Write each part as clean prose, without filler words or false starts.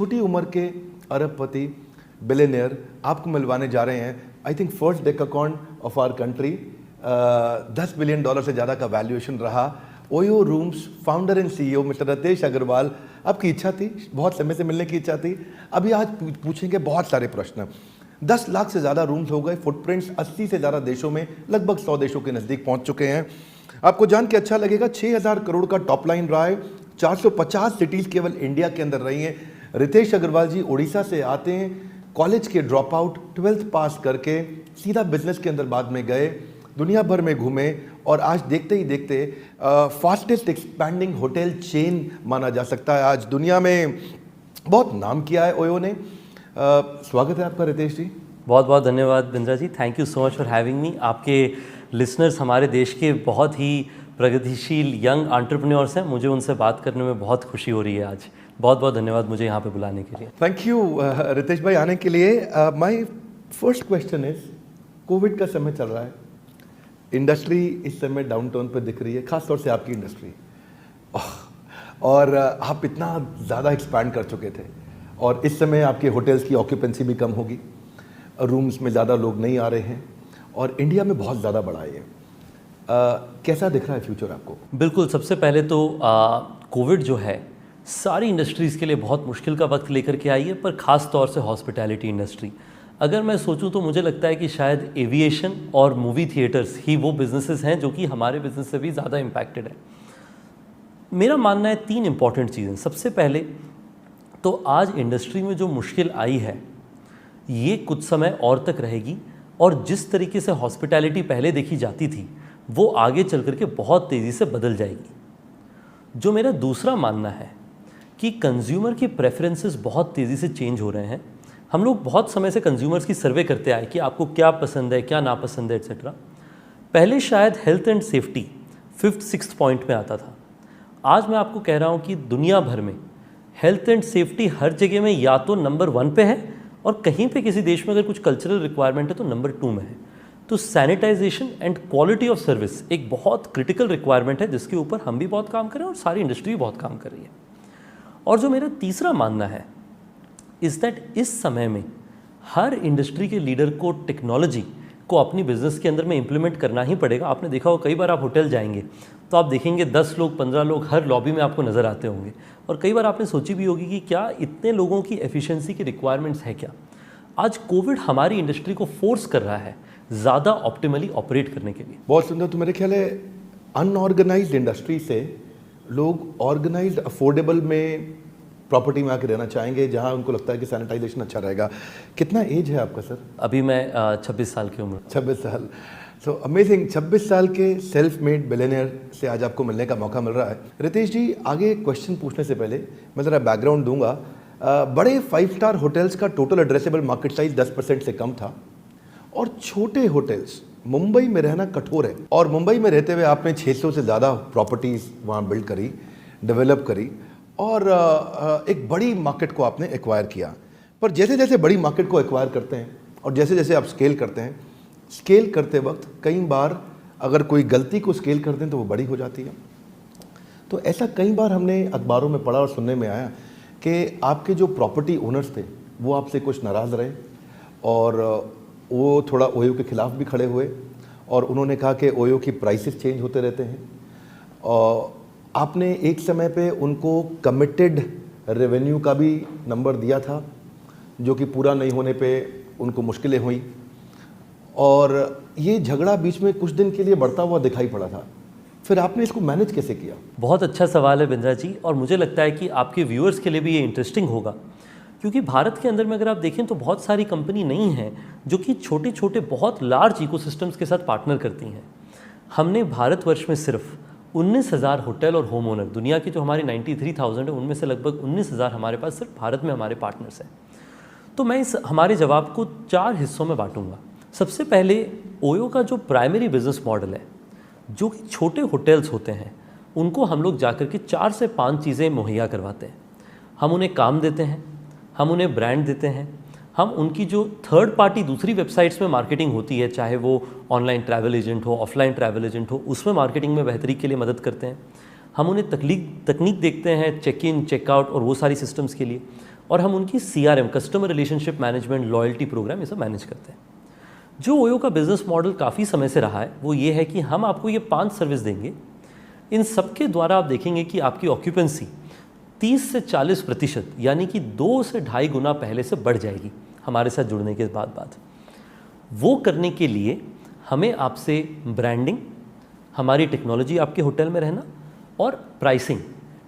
छोटी उम्र के अरबपति बिलियनियर आपको मिलवाने जा रहे हैं। I think first decacorn of our country, $10 billion से ज़्यादा का वैल्यूएशन रहा। OYO rooms founder and CEO mister Ritesh Agarwal, आपकी इच्छा थी, बहुत समय से मिलने की इच्छा थी। अभी आज पूछेंगे बहुत सारे प्रश्न। 10 लाख से ज़्यादा रूम्स हो गए, फुटप्रिंट्स 80 से ज़्यादा देशों में, लगभग 100 देशों के नज़दीक पहुंच चुके हैं। आपको जान के अच्छा लगेगा, 6000 करोड़ का टॉप लाइन रहा है, 450 सिटीज़ केवल इंडिया के अंदर रही हैं। रितेश अग्रवाल जी उड़ीसा से आते हैं, कॉलेज के ड्रॉप आउट, 12th पास करके सीधा बिजनेस के अंदर बाद में गए, दुनिया भर में घूमे और आज देखते ही देखते फास्टेस्ट एक्सपैंडिंग होटल चेन माना जा सकता है। आज दुनिया में बहुत नाम किया है ओयो ने। स्वागत है आपका रितेश जी। बहुत बहुत धन्यवाद Bindra ji, thank you so much for having me. आपके लिसनर्स हमारे देश के बहुत ही प्रगतिशील यंग एंटरप्रेन्योर्स हैं, मुझे उनसे बात करने में बहुत खुशी हो रही है आज। बहुत बहुत धन्यवाद मुझे यहाँ पे बुलाने के लिए। थैंक यू रितेश भाई आने के लिए। My first question is, Covid का समय चल रहा है, इंडस्ट्री इस समय डाउनटाउन पे दिख रही है, खासतौर से आपकी इंडस्ट्री, और आप इतना ज़्यादा एक्सपैंड कर चुके थे और इस समय आपके होटल्स की ऑक्यूपेंसी भी कम होगी, रूम्स में ज़्यादा लोग नहीं आ रहे हैं और इंडिया में बहुत ज़्यादा बढ़ा है। कैसा दिख रहा है फ्यूचर आपको? बिल्कुल, सबसे पहले तो कोविड जो है सारी इंडस्ट्रीज़ के लिए बहुत मुश्किल का वक्त लेकर के आई है, पर ख़ास तौर से हॉस्पिटैलिटी इंडस्ट्री। अगर मैं सोचूं तो मुझे लगता है कि शायद एविएशन और मूवी थिएटर्स ही वो बिजनेसेस हैं जो कि हमारे बिजनेस से भी ज़्यादा इम्पैक्टेड है। मेरा मानना है 3 इंपॉर्टेंट चीज़ें। सबसे पहले तो आज इंडस्ट्री में जो मुश्किल आई है ये कुछ समय और तक रहेगी, और जिस तरीके से हॉस्पिटैलिटी पहले देखी जाती थी वो आगे चल करके बहुत तेज़ी से बदल जाएगी। जो मेरा दूसरा मानना है कि कंज्यूमर की प्रेफरेंसेस बहुत तेज़ी से चेंज हो रहे हैं। हम लोग बहुत समय से कंज्यूमर्स की सर्वे करते आए कि आपको क्या पसंद है, क्या नापसंद है, एट्सेट्रा। पहले शायद health and safety 5th 6th point में आता था। आज मैं आपको कह रहा हूँ कि दुनिया भर में हेल्थ एंड सेफ्टी हर जगह में या तो नंबर 1 पे है, और कहीं पे किसी देश में अगर कुछ कल्चरल रिक्वायरमेंट है तो नंबर 2 में है। तो sanitisation and quality of service एक बहुत क्रिटिकल रिक्वायरमेंट है जिसके ऊपर हम भी बहुत काम कर रहे हैं और सारी इंडस्ट्री भी बहुत काम कर रही है। और जो मेरा तीसरा मानना है इज़ दैट इस समय में हर इंडस्ट्री के लीडर को टेक्नोलॉजी को अपनी बिजनेस के अंदर में इंप्लीमेंट करना ही पड़ेगा। आपने देखा हो, कई बार आप होटल जाएंगे तो आप देखेंगे 10 लोग 15 लोग हर लॉबी में आपको नज़र आते होंगे, और कई बार आपने सोची भी होगी कि क्या इतने लोगों की एफिशिएंसी की रिक्वायरमेंट्स है क्या। आज कोविड हमारी इंडस्ट्री को फोर्स कर रहा है ज़्यादा ऑप्टिमली ऑपरेट करने के लिए। बहुत सुंदर। तो मेरे ख्याल है अनऑर्गेनाइज्ड इंडस्ट्री से लोग ऑर्गेनाइज्ड अफोर्डेबल में प्रॉपर्टी में आके रहना चाहेंगे, जहां उनको लगता है कि सैनिटाइजेशन अच्छा रहेगा। कितना एज है आपका सर? अभी मैं 26 साल की उम्र। 26 साल। So amazing. 26 साल के सेल्फ मेड बिलियनियर से आज आपको मिलने का मौका मिल रहा है। रितेश जी, आगे क्वेश्चन पूछने से पहले मैं ज़रा बैकग्राउंड दूंगा। बड़े 5 स्टार होटल्स का टोटल एड्रेसेबल मार्केट साइज 10% से कम था, और छोटे होटल्स, मुंबई में रहना कठोर है, और मुंबई में रहते हुए आपने 600 से ज़्यादा प्रॉपर्टीज़ वहाँ बिल्ड करी, डेवलप करी, और एक बड़ी मार्केट को आपने एक्वायर किया। पर जैसे जैसे बड़ी मार्केट को एक्वायर करते हैं और जैसे जैसे आप स्केल करते हैं, स्केल करते वक्त कई बार अगर कोई गलती को स्केल कर दें तो वो बड़ी हो जाती है। तो ऐसा कई बार हमने अखबारों में पढ़ा और सुनने में आया कि आपके जो प्रॉपर्टी ओनर्स थे वो आपसे कुछ नाराज़ रहे, और वो थोड़ा ओयो के ख़िलाफ़ भी खड़े हुए, और उन्होंने कहा कि ओयो की प्राइसेस चेंज होते रहते हैं। और आपने एक समय पे उनको कमिटेड रेवेन्यू का भी नंबर दिया था, जो कि पूरा नहीं होने पे उनको मुश्किलें हुई, और ये झगड़ा बीच में कुछ दिन के लिए बढ़ता हुआ दिखाई पड़ा था। फिर आपने इसको मैनेज कैसे किया? बहुत अच्छा सवाल है बिंद्रा जी, और मुझे लगता है कि आपके व्यूअर्स के लिए भी ये इंटरेस्टिंग होगा, क्योंकि भारत के अंदर में अगर आप देखें तो बहुत सारी कंपनी नहीं हैं जो कि छोटे छोटे बहुत लार्ज इकोसिस्टम्स के साथ पार्टनर करती हैं। हमने भारतवर्ष में सिर्फ 19,000 होटल और होम ओनर, दुनिया की जो हमारी 93,000 है उनमें से लगभग 19,000 हमारे पास सिर्फ भारत में हमारे पार्टनर्स हैं। तो मैं इस हमारे जवाब को 4 हिस्सों में बांटूंगा। सबसे पहले, ओयो का जो प्राइमरी बिजनेस मॉडल है, जो कि छोटे होटल्स होते हैं उनको हम लोग जाकर के 4 से 5 चीज़ें मुहैया करवाते हैं। हम उन्हें काम देते हैं, हम उन्हें ब्रांड देते हैं, हम उनकी जो थर्ड पार्टी दूसरी वेबसाइट्स में मार्केटिंग होती है, चाहे वो ऑनलाइन ट्रैवल एजेंट हो, ऑफलाइन ट्रैवल एजेंट हो, उसमें मार्केटिंग में बेहतरी के लिए मदद करते हैं। हम उन्हें तकनीक देखते हैं, चेक इन चेकआउट और वो सारी सिस्टम्स के लिए। और हम उनकी CRM, customer relationship management, loyalty program, ये सब मैनेज करते हैं। जो ओयो का बिजनेस मॉडल काफ़ी समय से रहा है वो ये है कि हम आपको ये 5 सर्विस देंगे, इन सब के द्वारा आप देखेंगे कि आपकी ऑक्यूपेंसी 30 से 40% यानी कि 2 से ढाई गुना पहले से बढ़ जाएगी हमारे साथ जुड़ने के बाद। वो करने के लिए हमें आपसे ब्रांडिंग, हमारी टेक्नोलॉजी आपके होटल में रहना और प्राइसिंग,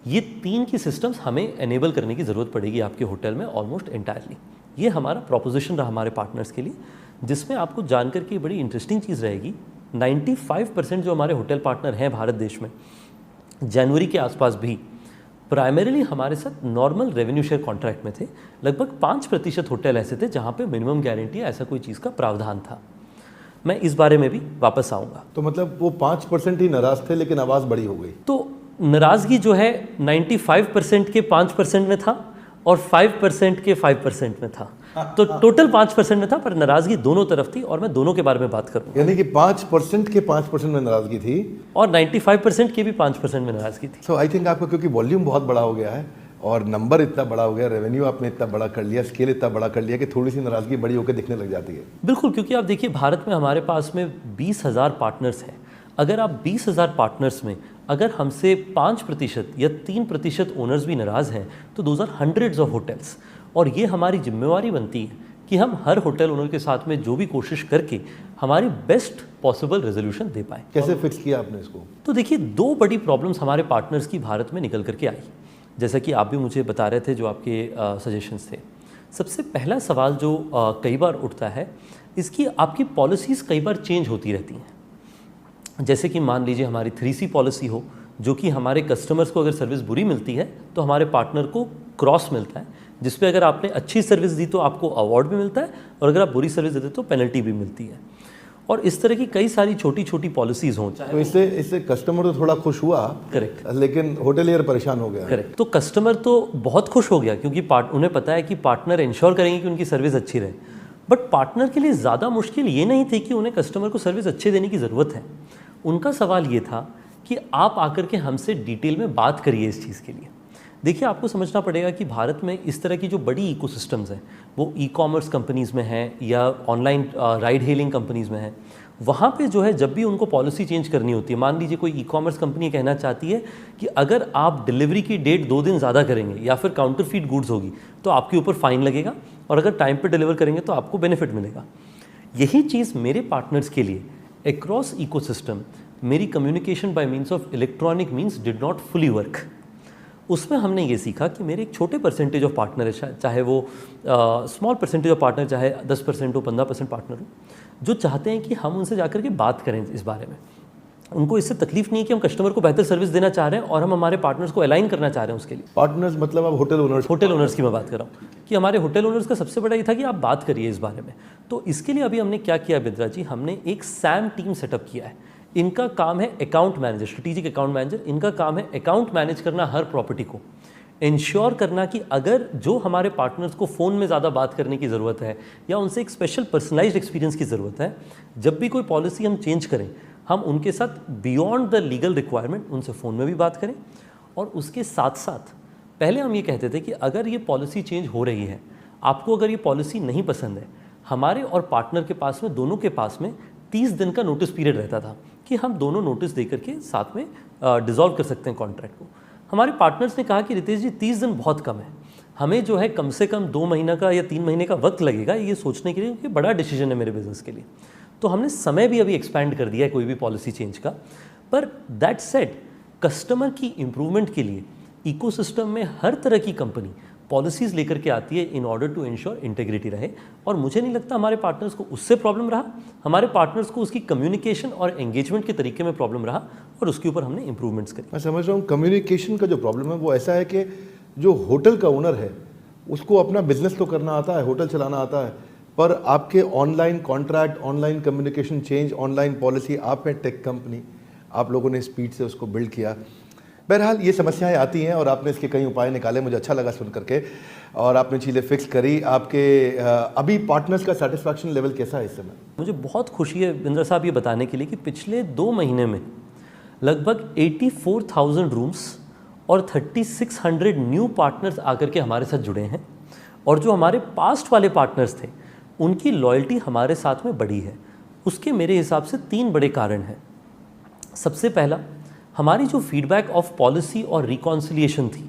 ये 3 की सिस्टम्स हमें एनेबल करने की ज़रूरत पड़ेगी आपके होटल में ऑलमोस्ट एंटायरली। ये हमारा प्रोपोजिशन रहा हमारे पार्टनर्स के लिए, जिसमें आपको जानकर के बड़ी इंटरेस्टिंग चीज़ रहेगी। 95% जो हमारे होटल पार्टनर हैं भारत देश में, जनवरी के आसपास भी प्राइमरीली हमारे साथ नॉर्मल रेवेन्यू शेयर कॉन्ट्रैक्ट में थे। लगभग 5% होटल ऐसे थे जहाँ पे मिनिमम गारंटी या ऐसा कोई चीज़ का प्रावधान था। मैं इस बारे में भी वापस आऊँगा। तो मतलब वो 5% ही नाराज थे, लेकिन आवाज़ बड़ी हो गई। तो नाराज़गी जो है 95% के 5% में था और 5% के 5% में था, तो टोटल 5% में था, पर नाराज़गी दोनों तरफ थी और मैं दोनों के बारे में बात करूँगा। यानी कि 5% के 5% में नाराज़गी थी और 95% के भी 5% में नाराज़गी थी। सो आई थिंक आपका, क्योंकि वॉल्यूम बहुत बड़ा हो गया है और नंबर इतना बड़ा हो गया, रेवेन्यू आपने इतना बड़ा कर लिया, स्केल इतना बड़ा कर लिया कि थोड़ी सी नाराज़गी बड़ी होकर दिखने लग जाती है। बिल्कुल, क्योंकि आप देखिए भारत में हमारे पास में 20,000 पार्टनर्स हैं। अगर आप 20,000 पार्टनर्स में अगर हमसे 5% या 3% ओनर्स भी नाराज़ हैं तो those are hundreds of hotels, और ये हमारी जिम्मेवारी बनती है कि हम हर होटल ओनर के साथ में जो भी कोशिश करके हमारी बेस्ट पॉसिबल रेजोल्यूशन दे पाएँ। कैसे फिक्स किया आपने इसको? तो देखिए 2 बड़ी प्रॉब्लम्स हमारे पार्टनर्स की भारत में निकल करके आई, जैसा कि आप भी मुझे बता रहे थे जो आपके सजेशंस थे। सबसे पहला सवाल जो कई बार उठता है, इसकी आपकी पॉलिसीज़ कई बार चेंज होती रहती हैं। जैसे कि मान लीजिए हमारी 3C पॉलिसी हो, जो कि हमारे कस्टमर्स को अगर सर्विस बुरी मिलती है तो हमारे पार्टनर को क्रॉस मिलता है, जिस पे अगर आपने अच्छी सर्विस दी तो आपको अवार्ड भी मिलता है और अगर आप बुरी सर्विस देते तो पेनल्टी भी मिलती है। और इस तरह की कई सारी छोटी छोटी पॉलिसीज़ हों। तो इससे कस्टमर तो थोड़ा खुश हुआ, करेक्ट, लेकिन होटलियर परेशान हो गया। करेक्ट। तो कस्टमर तो बहुत खुश हो गया क्योंकि उन्हें पता है कि पार्टनर इंश्योर करेंगे कि उनकी सर्विस अच्छी रहे। बट पार्टनर के लिए ज़्यादा मुश्किल ये नहीं थी कि उन्हें कस्टमर को सर्विस अच्छे देने की ज़रूरत है। उनका सवाल ये था कि आप आकर के हमसे डिटेल में बात करिए इस चीज़ के लिए। देखिए, आपको समझना पड़ेगा कि भारत में इस तरह की जो बड़ी इकोसिस्टम्स हैं, वो ई-कॉमर्स कंपनीज़ में हैं या ऑनलाइन राइड हेलिंग कंपनीज़ में हैं। वहाँ पे जो है जब भी उनको पॉलिसी चेंज करनी होती है, मान लीजिए कोई ई-कॉमर्स कंपनी कहना चाहती है कि अगर आप डिलीवरी की डेट 2 दिन ज़्यादा करेंगे या फिर काउंटरफीट गुड्स होगी तो आपके ऊपर फ़ाइन लगेगा, और अगर टाइम पे डिलीवर करेंगे तो आपको बेनिफिट मिलेगा। यही चीज़ मेरे पार्टनर्स के लिए अक्रॉस इकोसिस्टम मेरी communication bye means of electronic means did not fully work. उसमें हमने ये सीखा कि मेरे एक छोटे परसेंटेज ऑफ पार्टनर है, चाहे वो स्मॉल परसेंटेज ऑफ पार्टनर, चाहे 10% हो, 15% पार्टनर हो, जो चाहते हैं कि हम उनसे जाकर के बात करें इस बारे में। उनको इससे तकलीफ नहीं है कि हम कस्टमर को बेहतर सर्विस देना चाह रहे हैं और हम हमारे पार्टनर्स को अलाइन करना चाह रहे हैं उसके लिए। पार्टनर्स मतलब अब होटल ओनर्स की मैं बात कर रहा हूँ कि हमारे होटल ओनर्स का सबसे बड़ा ये था कि आप बात करिए इस बारे में। तो इसके लिए अभी हमने क्या किया बिंद्रा जी, हमने एक सैम टीम सेटअप किया है। इनका काम है account manager, strategic account manager. इनका काम है अकाउंट मैनेज करना हर प्रॉपर्टी को, इंश्योर करना कि अगर जो हमारे पार्टनर्स को फ़ोन में ज़्यादा बात करने की ज़रूरत है या उनसे एक स्पेशल पर्सनलाइज्ड एक्सपीरियंस की ज़रूरत है, जब भी कोई पॉलिसी हम चेंज करें, हम उनके साथ बियॉन्ड द लीगल रिक्वायरमेंट उनसे फ़ोन में भी बात करें। और उसके साथ साथ पहले हम ये कहते थे कि अगर ये पॉलिसी चेंज हो रही है, आपको अगर ये पॉलिसी नहीं पसंद है, हमारे और पार्टनर के पास में, दोनों के पास में 30 दिन का नोटिस पीरियड रहता था कि हम दोनों नोटिस दे करके साथ में डिसॉल्व कर सकते हैं कॉन्ट्रैक्ट को। हमारे पार्टनर्स ने कहा कि रितेश जी 30 दिन बहुत कम है, हमें जो है कम से कम 2 महीना का या 3 महीने का वक्त लगेगा ये सोचने के लिए, क्योंकि बड़ा डिसीजन है मेरे बिजनेस के लिए। तो हमने समय भी अभी एक्सपैंड कर दिया है कोई भी पॉलिसी चेंज का। पर दैट सेड, कस्टमर की इंप्रूवमेंट के लिए इकोसिस्टम में हर तरह की कंपनी पॉलिसीज़ लेकर के आती है in order to ensure integrity रहे। और मुझे नहीं लगता हमारे पार्टनर्स को उससे प्रॉब्लम रहा, हमारे पार्टनर्स को उसकी कम्युनिकेशन और एंगेजमेंट के तरीके में प्रॉब्लम रहा, और उसके ऊपर हमने इंप्रूवमेंट्स करी। मैं समझ रहा हूँ कम्युनिकेशन का जो प्रॉब्लम है वो ऐसा है कि जो होटल का ओनर है उसको अपना बिजनेस तो करना आता है, होटल चलाना आता है, पर आपके online contract, online communication change, online policy, आप में टेक कंपनी, आप लोगों ने स्पीड से उसको बिल्ड किया। बहरहाल ये समस्याएं आती हैं और आपने इसके कई उपाय निकाले, मुझे अच्छा लगा सुन करके, और आपने चीज़ें फिक्स करी। आपके अभी पार्टनर्स का सेटिस्फैक्शन लेवल कैसा है इस समय? मुझे बहुत खुशी है बिंद्रा साहब ये बताने के लिए कि पिछले 2 महीने में लगभग 84,000 रूम्स और 3600 न्यू पार्टनर्स आकर के हमारे साथ जुड़े हैं। और जो हमारे पास्ट वाले पार्टनर्स थे उनकी लॉयल्टी हमारे साथ में बढ़ी है। उसके मेरे हिसाब से 3 बड़े कारण हैं। सबसे पहला, हमारी जो फीडबैक ऑफ पॉलिसी और रिकॉन्सिलिएशन थी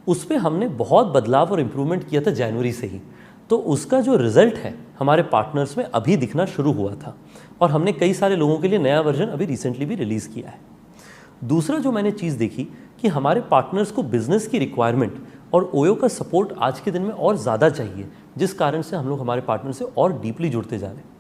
उस पर हमने बहुत बदलाव और इम्प्रूवमेंट किया था जनवरी से ही, तो उसका जो रिज़ल्ट है हमारे पार्टनर्स में अभी दिखना शुरू हुआ था और हमने कई सारे लोगों के लिए नया वर्जन अभी रिसेंटली भी रिलीज़ किया है। दूसरा जो मैंने चीज़ देखी कि हमारे पार्टनर्स को बिज़नेस की रिक्वायरमेंट और ओयो का सपोर्ट आज के दिन में और ज़्यादा चाहिए, जिस कारण से हम लोग हमारे पार्टनर से और डीपली जुड़ते जा रहे हैं।